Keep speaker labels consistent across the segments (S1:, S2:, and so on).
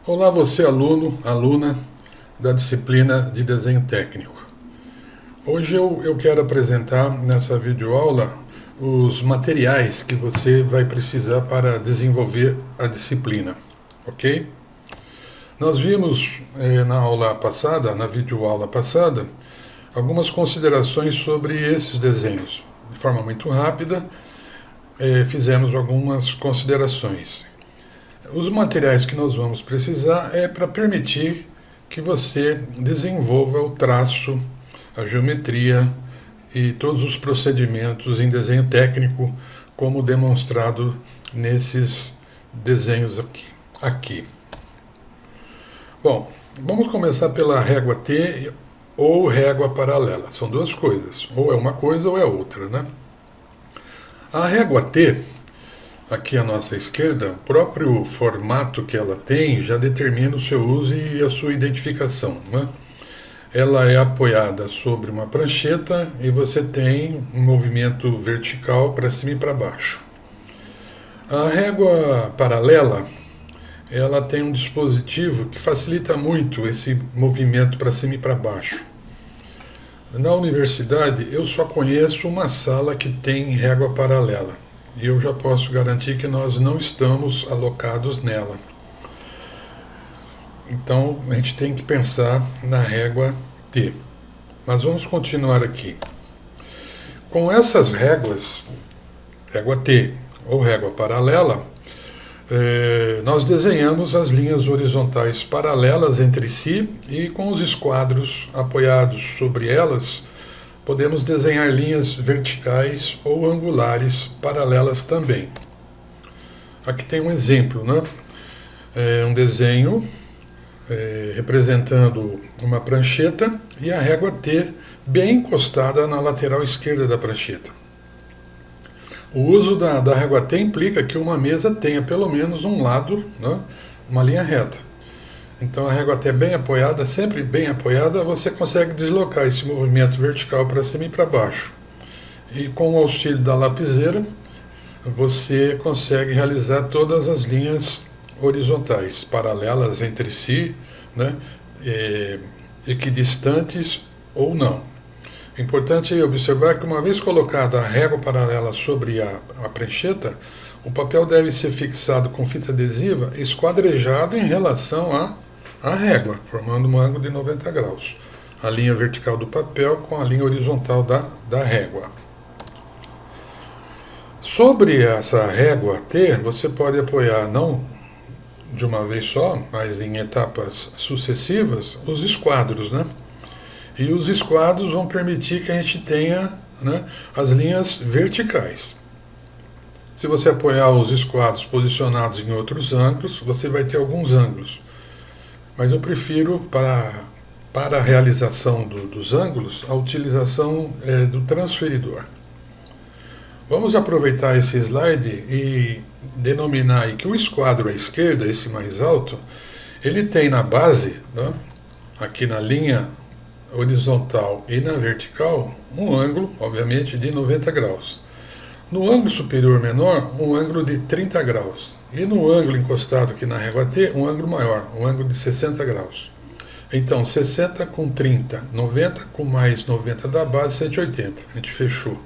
S1: Olá você aluno, aluna da disciplina de desenho técnico. Hoje eu quero apresentar nessa videoaula os materiais que você vai precisar para desenvolver a disciplina, ok? Nós vimos na aula passada, na videoaula passada, algumas considerações sobre esses desenhos. De forma muito rápida, fizemos algumas considerações. Os materiais que nós vamos precisar é para permitir que você desenvolva o traço, a geometria e todos os procedimentos em desenho técnico, como demonstrado nesses desenhos aqui. Bom, vamos começar pela régua T ou régua paralela. São duas coisas, ou é uma coisa ou é outra, né? A régua T, aqui à nossa esquerda, o próprio formato que ela tem já determina o seu uso e a sua identificação, né? Ela é apoiada sobre uma prancheta e você tem um movimento vertical para cima e para baixo. A régua paralela, ela tem um dispositivo que facilita muito esse movimento para cima e para baixo. Na universidade, eu só conheço uma sala que tem régua paralela. E eu já posso garantir que nós não estamos alocados nela. Então, a gente tem que pensar na régua T. Mas vamos continuar aqui. Com essas réguas, régua T ou régua paralela, nós desenhamos as linhas horizontais paralelas entre si e com os esquadros apoiados sobre elas, podemos desenhar linhas verticais ou angulares paralelas também. Aqui tem um exemplo, né? Um desenho representando uma prancheta e a régua T bem encostada na lateral esquerda da prancheta. O uso da régua T implica que uma mesa tenha pelo menos um lado, né, uma linha reta. Então a régua T bem apoiada, sempre bem apoiada, você consegue deslocar esse movimento vertical para cima e para baixo. E com o auxílio da lapiseira, você consegue realizar todas as linhas horizontais, paralelas entre si, né, equidistantes ou não. É importante observar que uma vez colocada a régua paralela sobre a prancheta, o papel deve ser fixado com fita adesiva esquadrejado em relação à régua, formando um ângulo de 90 graus. A linha vertical do papel com a linha horizontal da régua. Sobre essa régua T, você pode apoiar não de uma vez só, mas em etapas sucessivas, os esquadros, né? E os esquadros vão permitir que a gente tenha, né, as linhas verticais. Se você apoiar os esquadros posicionados em outros ângulos, você vai ter alguns ângulos. Mas eu prefiro, para a realização dos ângulos, a utilização do transferidor. Vamos aproveitar esse slide e denominar aí que o esquadro à esquerda, esse mais alto, ele tem na base, né, aqui na linha horizontal e na vertical, um ângulo, obviamente, de 90 graus. No ângulo superior menor, um ângulo de 30 graus. E no ângulo encostado aqui na régua T, um ângulo maior, um ângulo de 60 graus. Então, 60 com 30, 90 com mais 90 da base, 180. A gente fechou.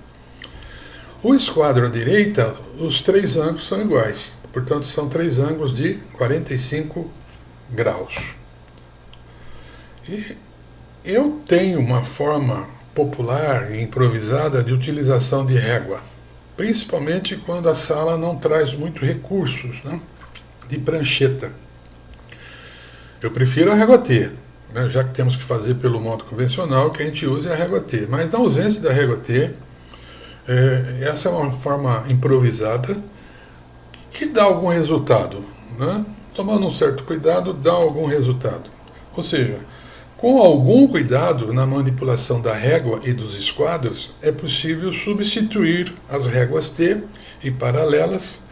S1: O esquadro à direita, os três ângulos são iguais. Portanto, são três ângulos de 45 graus. E eu tenho uma forma popular e improvisada de utilização de régua, principalmente quando a sala não traz muito recursos, né, de prancheta. Eu prefiro a régua T, né, já que temos que fazer pelo modo convencional, o que a gente usa é a régua T. Mas na ausência da régua T, essa é uma forma improvisada que dá algum resultado, né? Tomando um certo cuidado, dá algum resultado. Ou seja, com algum cuidado na manipulação da régua e dos esquadros, é possível substituir as réguas T e paralelas,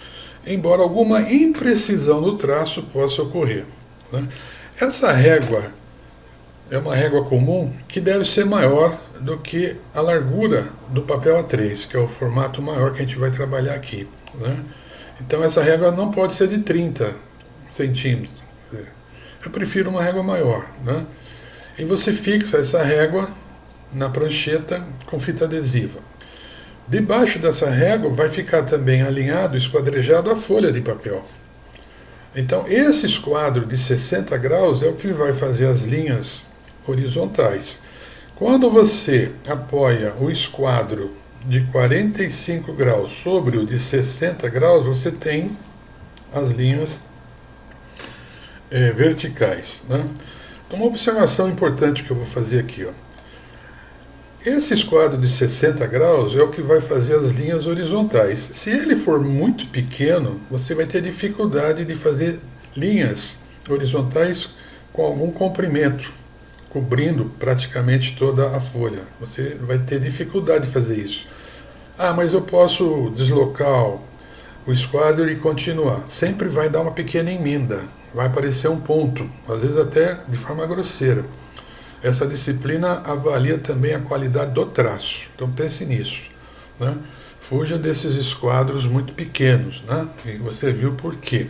S1: embora alguma imprecisão no traço possa ocorrer, né? Essa régua é uma régua comum que deve ser maior do que a largura do papel A3, que é o formato maior que a gente vai trabalhar aqui, né? Então essa régua não pode ser de 30 centímetros. Eu prefiro uma régua maior, né? E você fixa essa régua na prancheta com fita adesiva. Debaixo dessa régua vai ficar também alinhado, esquadrejado a folha de papel. Então esse esquadro de 60 graus é o que vai fazer as linhas horizontais. Quando você apoia o esquadro de 45 graus sobre o de 60 graus, você tem as linhas verticais, né? Então, uma observação importante que eu vou fazer aqui, ó. Esse esquadro de 60 graus é o que vai fazer as linhas horizontais. Se ele for muito pequeno, você vai ter dificuldade de fazer linhas horizontais com algum comprimento, cobrindo praticamente toda a folha. Você vai ter dificuldade de fazer isso. Ah, mas eu posso deslocar o esquadro e continuar. Sempre vai dar uma pequena emenda, vai aparecer um ponto, às vezes até de forma grosseira. Essa disciplina avalia também a qualidade do traço, então pense nisso, né? Fuja desses esquadros muito pequenos, né? E você viu por quê.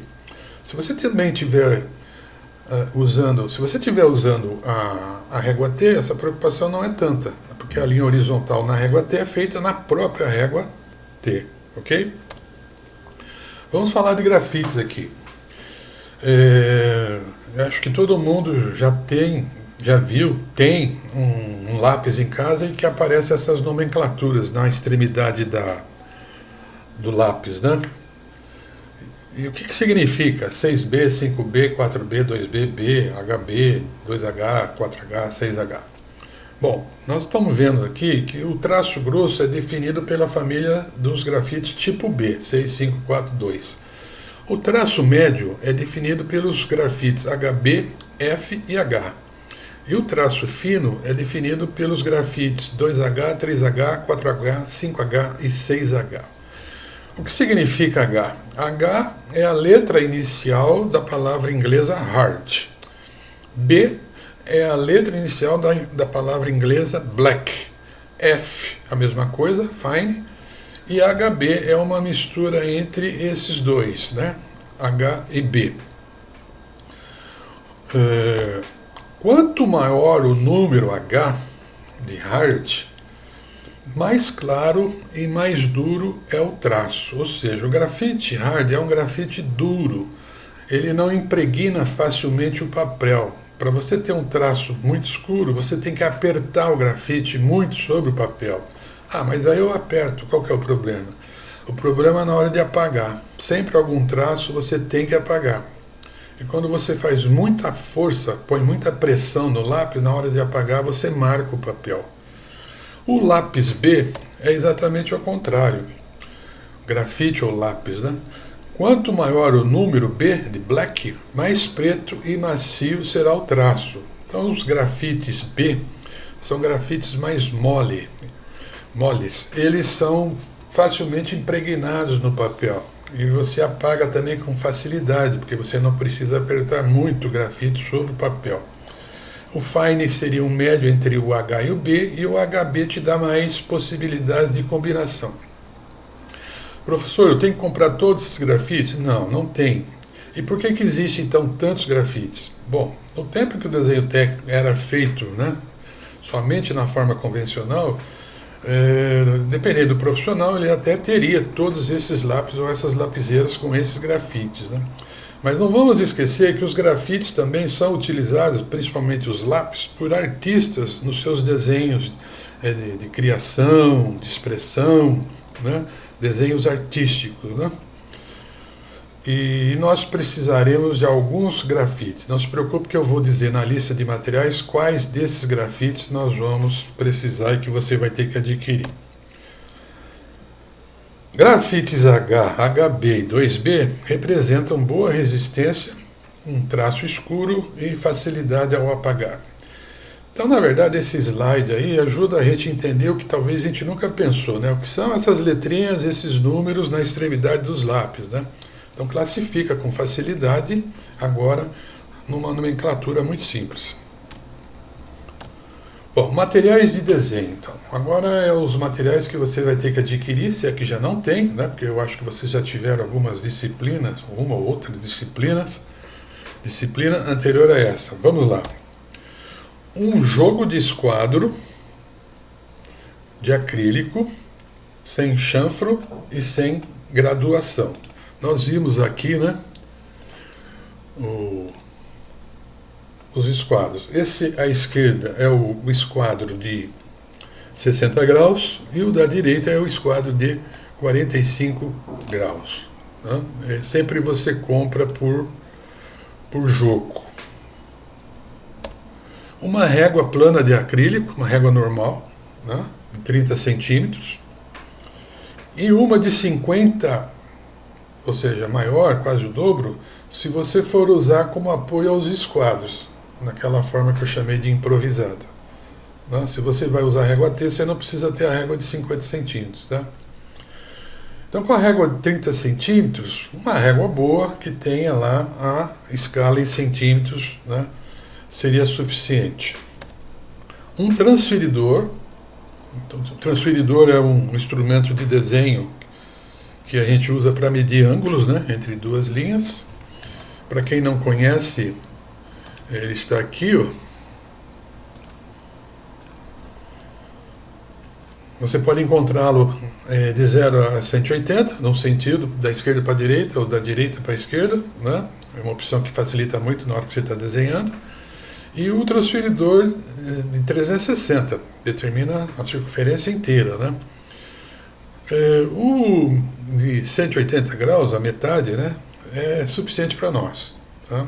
S1: Se você também estiver usando a régua T, essa preocupação não é tanta, porque a linha horizontal na régua T é feita na própria régua T, ok? Vamos falar de grafites aqui. Acho que todo mundo já viu, tem um lápis em casa em que aparecem essas nomenclaturas na extremidade do lápis, né? E o que significa 6B, 5B, 4B, 2B, B, HB, 2H, 4H, 6H? Bom, nós estamos vendo aqui que o traço grosso é definido pela família dos grafites tipo B, 6542. O traço médio é definido pelos grafites HB, F e H. E o traço fino é definido pelos grafites 2H, 3H, 4H, 5H e 6H. O que significa H? H é a letra inicial da palavra inglesa hard. B é a letra inicial da palavra inglesa black. F, a mesma coisa, fine. E HB é uma mistura entre esses dois, né? H e B. Quanto maior o número H de hard, mais claro e mais duro é o traço. Ou seja, o grafite hard é um grafite duro. Ele não impregna facilmente o papel. Para você ter um traço muito escuro, você tem que apertar o grafite muito sobre o papel. Ah, mas aí eu aperto, qual que é o problema? O problema é na hora de apagar. Sempre algum traço você tem que apagar. E quando você faz muita força, põe muita pressão no lápis, na hora de apagar você marca o papel. O lápis B é exatamente ao contrário. Grafite ou lápis, né? Quanto maior o número B de black, mais preto e macio será o traço. Então os grafites B são grafites mais moles. Eles são facilmente impregnados no papel. E você apaga também com facilidade, porque você não precisa apertar muito o grafite sobre o papel. O fine seria um médio entre o H e o B, e o HB te dá mais possibilidades de combinação. Professor, eu tenho que comprar todos esses grafites? Não, não tem. E por que existem então tantos grafites? Bom, no tempo que o desenho técnico era feito, né, somente na forma convencional, dependendo do profissional, ele até teria todos esses lápis ou essas lapiseiras com esses grafites, né? Mas não vamos esquecer que os grafites também são utilizados, principalmente os lápis, por artistas nos seus desenhos de criação, de expressão, né? Desenhos artísticos, né? E nós precisaremos de alguns grafites. Não se preocupe que eu vou dizer na lista de materiais quais desses grafites nós vamos precisar e que você vai ter que adquirir. Grafites H, HB e 2B representam boa resistência, um traço escuro e facilidade ao apagar. Então, na verdade, esse slide aí ajuda a gente a entender o que talvez a gente nunca pensou, né? O que são essas letrinhas, esses números na extremidade dos lápis, né? Então classifica com facilidade, agora numa nomenclatura muito simples. Bom, materiais de desenho, então. Agora é os materiais que você vai ter que adquirir, se é que já não tem, né? Porque eu acho que vocês já tiveram algumas disciplinas, uma ou outra disciplinas, disciplina anterior a essa. Vamos lá. Um jogo de esquadro de acrílico, sem chanfro e sem graduação. Nós vimos aqui, né, os esquadros. Esse à esquerda é o esquadro de 60 graus e o da direita é o esquadro de 45 graus. Né? Sempre você compra por jogo. Uma régua plana de acrílico, uma régua normal, né, de 30 centímetros, e uma de 50, ou seja, maior, quase o dobro, se você for usar como apoio aos esquadros, naquela forma que eu chamei de improvisada. Né? Se você vai usar a régua T, você não precisa ter a régua de 50 centímetros. Tá? Então, com a régua de 30 centímetros, uma régua boa que tenha lá a escala em centímetros, né, seria suficiente. Um transferidor. Então, o transferidor é um instrumento de desenho que a gente usa para medir ângulos, né, entre duas linhas. Para quem não conhece, ele está aqui, ó. Você pode encontrá-lo de 0 a 180, no sentido da esquerda para a direita ou da direita para a esquerda, né? É uma opção que facilita muito na hora que você está desenhando. E o transferidor de 360, determina a circunferência inteira, né? O de 180 graus, a metade, né, é suficiente para nós, tá?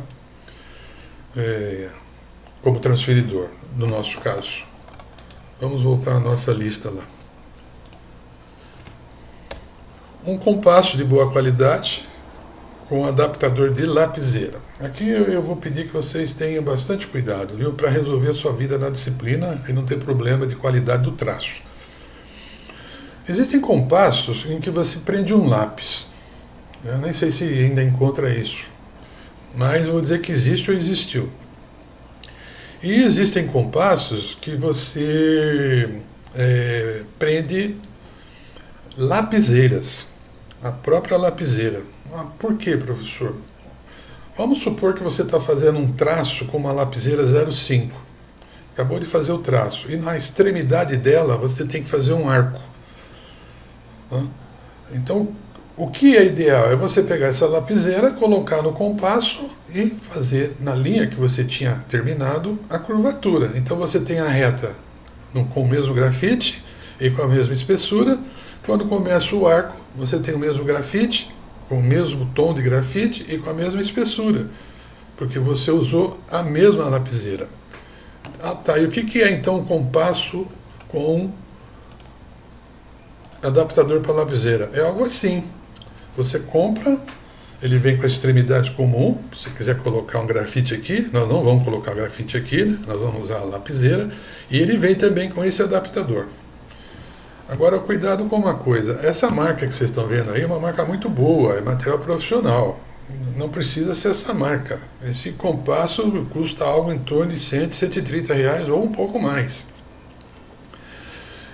S1: Como transferidor, no nosso caso. Vamos voltar à nossa lista lá. Um compasso de boa qualidade com adaptador de lapiseira. Aqui eu vou pedir que vocês tenham bastante cuidado, viu, para resolver a sua vida na disciplina e não ter problema de qualidade do traço. Existem compassos em que você prende um lápis. Eu nem sei se ainda encontra isso, mas eu vou dizer que existe ou existiu. E existem compassos que você prende lapiseiras, a própria lapiseira. Por quê, professor? Vamos supor que você está fazendo um traço com uma lapiseira 0,5. Acabou de fazer o traço. E na extremidade dela você tem que fazer um arco. Então, o que é ideal é você pegar essa lapiseira, colocar no compasso e fazer na linha que você tinha terminado a curvatura. Então você tem a reta com o mesmo grafite e com a mesma espessura. Quando começa o arco, você tem o mesmo grafite, com o mesmo tom de grafite e com a mesma espessura, porque você usou a mesma lapiseira. Tá, e o que é então um compasso com adaptador para lapiseira? É algo assim. Você compra, ele vem com a extremidade comum. Se quiser colocar um grafite aqui, nós não vamos colocar grafite aqui, né? Nós vamos usar a lapiseira, e ele vem também com esse adaptador. Agora, cuidado com uma coisa, essa marca que vocês estão vendo aí é uma marca muito boa, é material profissional, não precisa ser essa marca. Esse compasso custa algo em torno de 100, 130 reais ou um pouco mais.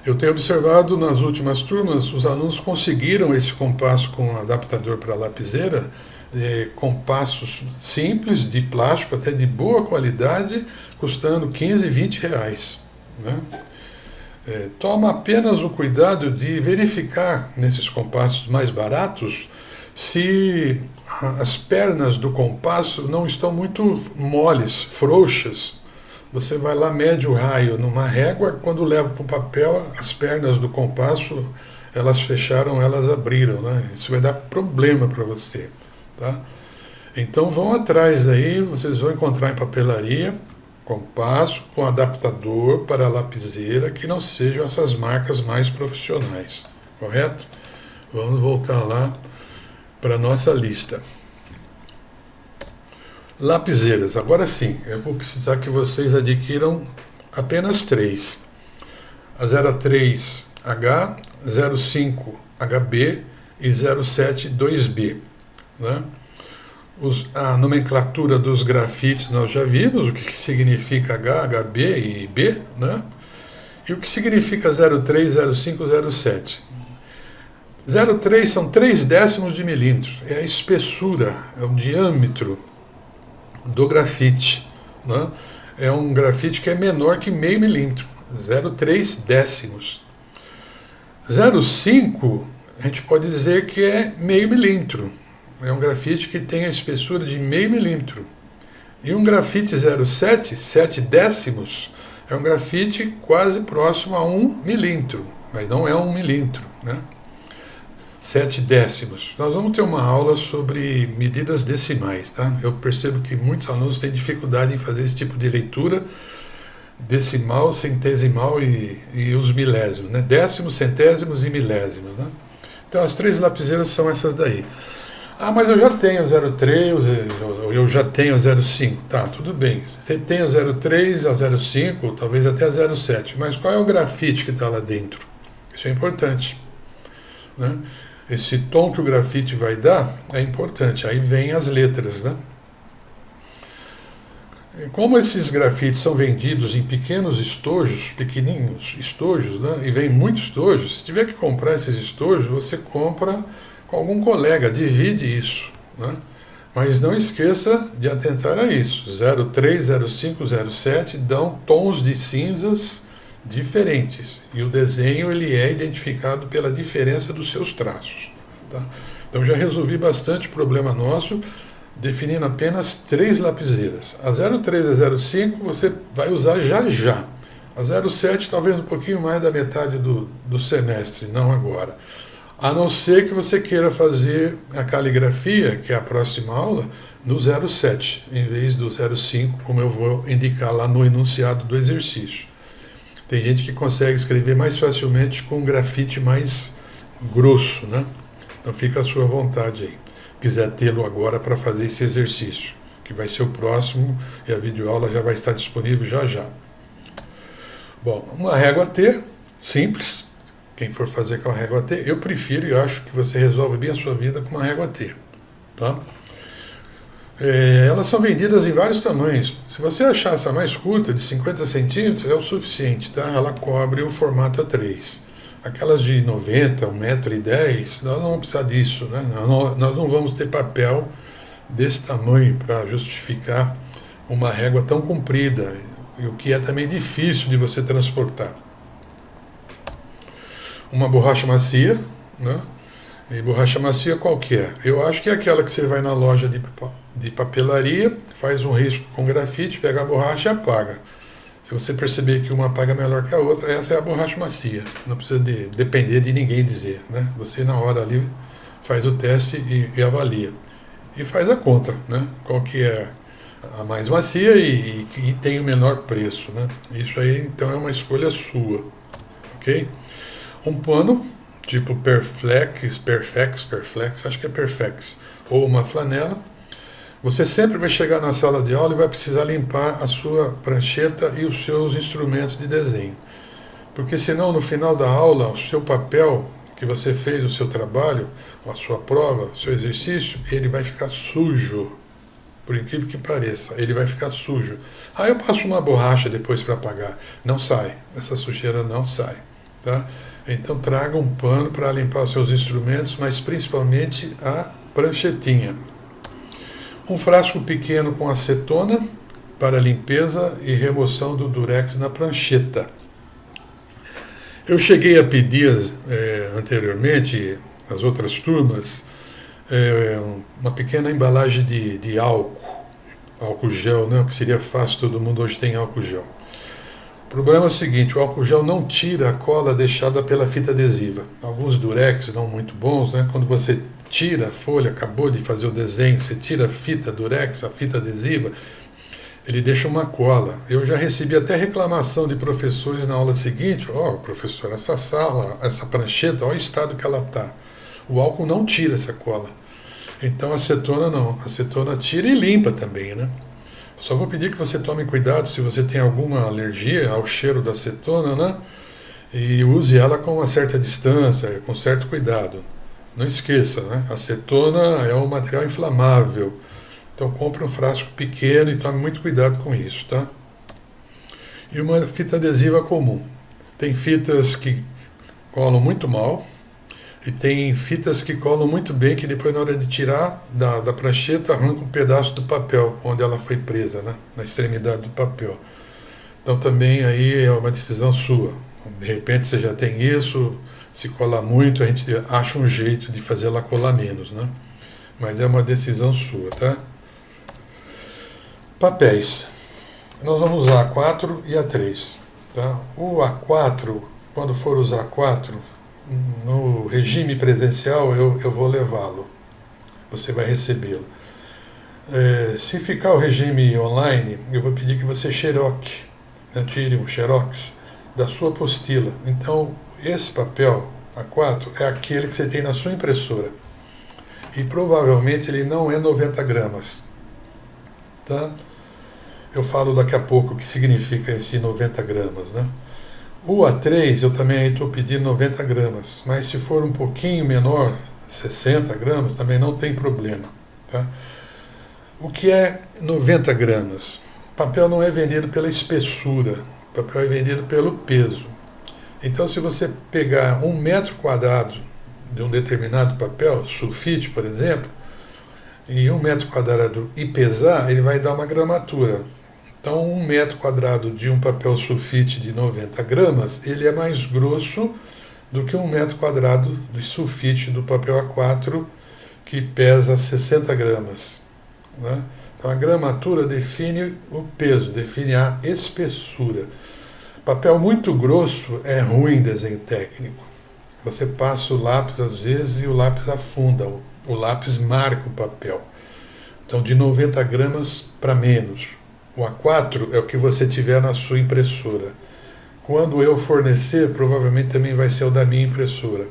S1: Eu tenho observado nas últimas turmas, os alunos conseguiram esse compasso com adaptador para lapiseira, compassos simples, de plástico, até de boa qualidade, custando 15, 20 reais, né? Toma apenas o cuidado de verificar nesses compassos mais baratos se as pernas do compasso não estão muito moles, frouxas. Você vai lá, mede o raio numa régua, quando leva para o papel, as pernas do compasso, elas fecharam, elas abriram, né? Isso vai dar problema para você, tá? Então vão atrás aí, vocês vão encontrar em papelaria compasso com adaptador para lapiseira que não sejam essas marcas mais profissionais, correto? Vamos voltar lá para a nossa lista. Lapiseiras, agora sim, eu vou precisar que vocês adquiram apenas 3. A 03H, 05HB e 07-2B, né? A nomenclatura dos grafites nós já vimos, o que significa H, HB e B, né? E o que significa 03, 05, 07. 03 são 3 décimos de milímetro, é a espessura, é o diâmetro. do grafite, né? É um grafite que é menor que meio milímetro, 0,3 décimos. 0,5 a gente pode dizer que é meio milímetro. É um grafite que tem a espessura de meio milímetro. E um grafite 0,7, 7 décimos, é um grafite quase próximo a 1 milímetro, mas não é 1 milímetro, né? 7 décimos. Nós vamos ter uma aula sobre medidas decimais, tá? Eu percebo que muitos alunos têm dificuldade em fazer esse tipo de leitura, decimal, centesimal e os milésimos, né? Décimos, centésimos e milésimos, né? Então as 3 lapiseiras são essas daí. Ah, mas eu já tenho 0,3, eu já tenho 0,5. Tá, tudo bem. Você tem a 0,3, a 0,5, talvez até a 0,7. Mas qual é o grafite que está lá dentro? Isso é importante, né? Esse tom que o grafite vai dar é importante. Aí vem as letras, né? Como esses grafites são vendidos em pequenos estojos, pequenininhos estojos, né? E vem muitos estojos, se tiver que comprar esses estojos, você compra com algum colega, divide isso, né? Mas não esqueça de atentar a isso. 0,3, 0,5, 0,7 dão tons de cinzas diferentes. E o desenho ele é identificado pela diferença dos seus traços, tá? Então já resolvi bastante o problema nosso, definindo apenas 3 lapiseiras. A 0,3 e a 0,5 você vai usar já já. A 0,7 talvez um pouquinho mais da metade do semestre, não agora. A não ser que você queira fazer a caligrafia, que é a próxima aula, no 0,7, em vez do 0,5, como eu vou indicar lá no enunciado do exercício. Tem gente que consegue escrever mais facilmente com um grafite mais grosso, né? Então fica à sua vontade aí. Quiser tê-lo agora para fazer esse exercício, que vai ser o próximo, e a videoaula já vai estar disponível já já. Bom, uma régua T, simples. Quem for fazer com a régua T, eu prefiro e acho que você resolve bem a sua vida com uma régua T, tá? Elas são vendidas em vários tamanhos. Se você achar essa mais curta, de 50 centímetros, é o suficiente, tá? Ela cobre o formato A3. Aquelas de 90, 1,10 m, nós não vamos precisar disso, né? Nós não vamos ter papel desse tamanho para justificar uma régua tão comprida, e o que é também difícil de você transportar. Uma borracha macia, né? E borracha macia qualquer. Eu acho que é aquela que você vai na loja de papelaria, faz um risco com grafite, pega a borracha e apaga. Se você perceber que uma apaga melhor que a outra, essa é a borracha macia. Não precisa depender de ninguém dizer, né? Você na hora ali faz o teste e avalia. E faz a conta, né? Qual que é a mais macia e tem o menor preço, né? Isso aí então é uma escolha sua, ok? Um pano, tipo Perflex, acho que é Perflex, ou uma flanela. Você sempre vai chegar na sala de aula e vai precisar limpar a sua prancheta e os seus instrumentos de desenho. Porque senão no final da aula, o seu papel que você fez, o seu trabalho, a sua prova, o seu exercício, ele vai ficar sujo. Por incrível que pareça, ele vai ficar sujo. Ah, eu passo uma borracha depois para apagar. Não sai, essa sujeira não sai, tá? Então traga um pano para limpar os seus instrumentos, mas principalmente a pranchetinha. Um frasco pequeno com acetona para limpeza e remoção do durex na prancheta. Eu cheguei a pedir anteriormente, nas outras turmas, uma pequena embalagem de álcool gel, né? Que seria fácil, todo mundo hoje tem álcool gel. O problema é o seguinte, o álcool gel não tira a cola deixada pela fita adesiva. Alguns durex não muito bons, né? Quando você tira a folha, acabou de fazer o desenho, você tira a fita durex, a fita adesiva, ele deixa uma cola. Eu já recebi até reclamação de professores na aula seguinte, professor, essa sala, essa prancheta, olha o estado que ela está. O álcool não tira essa cola. Então a acetona não, a acetona tira e limpa também, né? Só vou pedir que você tome cuidado se você tem alguma alergia ao cheiro da acetona, né? E use ela com uma certa distância, com certo cuidado. Não esqueça, né? A acetona é um material inflamável. Então compre um frasco pequeno e tome muito cuidado com isso, tá? E uma fita adesiva comum. Tem fitas que colam muito mal, E tem fitas que colam muito bem, que depois na hora de tirar da prancheta arranca um pedaço do papel onde ela foi presa, né? Na extremidade do papel. Então também aí é uma decisão sua. De repente você já tem isso, se colar muito a gente acha um jeito de fazer ela colar menos, né? Mas é uma decisão sua, tá? Papéis. Nós vamos usar A4 e A3. Tá? O A4, quando for usar A4, no regime presencial eu vou levá-lo. Você vai recebê-lo. Se ficar o regime online, eu vou pedir que você xeroque, né? Tire um xerox da sua apostila. Então, esse papel A4 é aquele que você tem na sua impressora. E provavelmente ele não é 90 gramas. Tá? Eu falo daqui a pouco o que significa esse 90 gramas, né? O A3 eu também estou pedindo 90 gramas, mas se for um pouquinho menor, 60 gramas, também não tem problema. Tá? O que é 90 gramas? Papel não é vendido pela espessura, papel é vendido pelo peso. Então se você pegar 1 metro quadrado de um determinado papel, sulfite por exemplo, e 1 metro quadrado e pesar, ele vai dar uma gramatura. Então 1 metro quadrado de um papel sulfite de 90 gramas, ele é mais grosso do que 1 metro quadrado de sulfite do papel A4, que pesa 60 gramas. Né? Então a gramatura define o peso, define a espessura. Papel muito grosso é ruim em desenho técnico. Você passa o lápis às vezes e o lápis afunda, o lápis marca o papel. Então de 90 gramas para menos. O A4 é o que você tiver na sua impressora. Quando eu fornecer, provavelmente também vai ser o da minha impressora.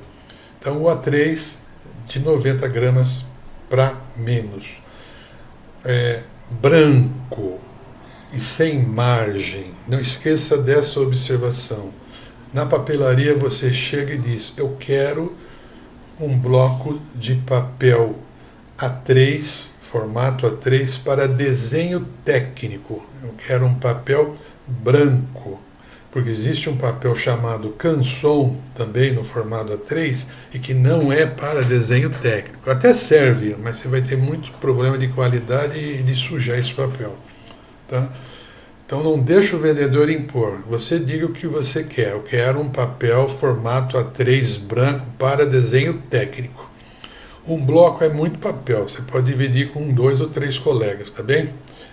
S1: Então o A3 de 90 gramas para menos. Branco e sem margem. Não esqueça dessa observação. Na papelaria você chega e diz: eu quero um bloco de papel A3, formato A3 para desenho técnico. Eu quero um papel branco, porque existe um papel chamado Canson, também no formato A3, e que não é para desenho técnico. Até serve, mas você vai ter muito problema de qualidade e de sujar esse papel. Tá? Então não deixa o vendedor impor. Você diga o que você quer. Eu quero um papel formato A3 branco para desenho técnico. Um bloco é muito papel. Você pode dividir com 2 ou 3 colegas, tá bem?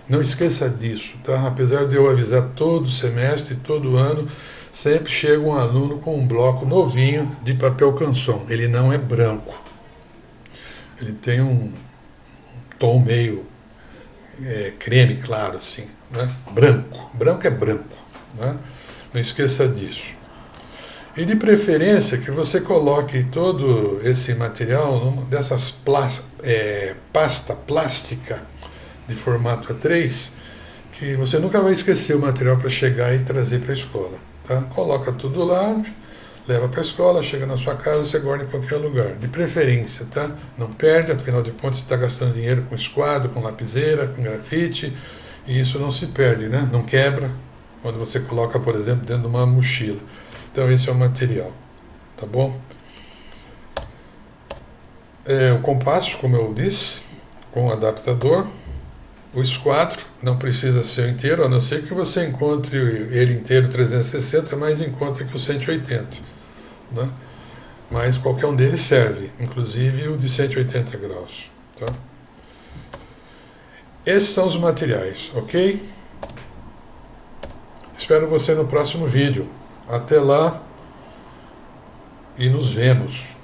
S1: Não esqueça disso, tá? Apesar de eu avisar todo semestre, todo ano, sempre chega um aluno com um bloco novinho de papel Canson. Ele não é branco. Ele tem um tom meio creme claro, assim, né? Branco. Branco é branco, né? Não esqueça disso. E de preferência que você coloque todo esse material numa dessas pasta plástica de formato A3, que você nunca vai esquecer o material para chegar e trazer para a escola. Tá? Coloca tudo lá, leva para a escola, chega na sua casa, você guarda em qualquer lugar. De preferência, tá? Não perde, afinal de contas você está gastando dinheiro com esquadro, com lapiseira, com grafite, e isso não se perde, né? Não quebra quando você coloca, por exemplo, dentro de uma mochila. Então esse é o material, tá bom? O compasso, como eu disse, com o adaptador. O esquadro não precisa ser inteiro, a não ser que você encontre ele inteiro 360, mais em conta que o 180. Né? Mas qualquer um deles serve, inclusive o de 180 graus. Tá? Esses são os materiais, ok? Espero você no próximo vídeo. Até lá e nos vemos.